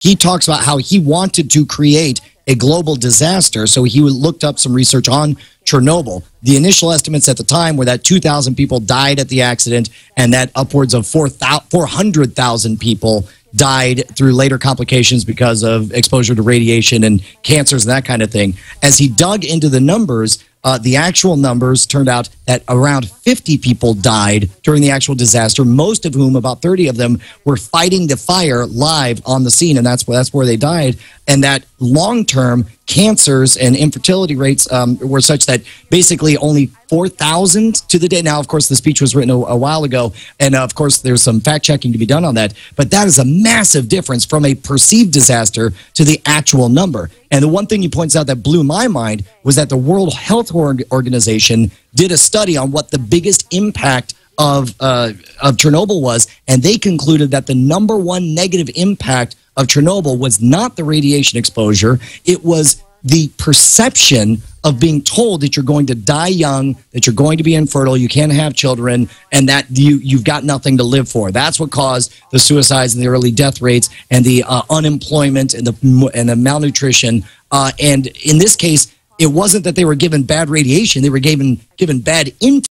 he talks about how he wanted to create a global disaster. So he looked up some research on Chernobyl. The initial estimates at the time were that 2,000 people died at the accident and that upwards of 400,000 people died through later complications because of exposure to radiation and cancers and that kind of thing. As he dug into the numbers, the actual numbers turned out that around 50 people died during the actual disaster, most of whom, about 30 of them, were fighting the fire live on the scene, and that's where they died. And that long-term cancers and infertility rates were such that basically only 4,000 to the day. Now, of course, the speech was written a while ago, and of course, there's some fact-checking to be done on that. But that is a massive difference from a perceived disaster to the actual number. And the one thing he points out that blew my mind was that the World Health Organization did a study on what the biggest impact of Chernobyl was, and they concluded that the number one negative impact of Chernobyl was not the radiation exposure. It was the perception of being told that you're going to die young, that you're going to be infertile, you can't have children, and that you've got nothing to live for. That's what caused the suicides and the early death rates and the unemployment and the malnutrition. And in this case, it wasn't that they were given bad radiation; they were given bad info.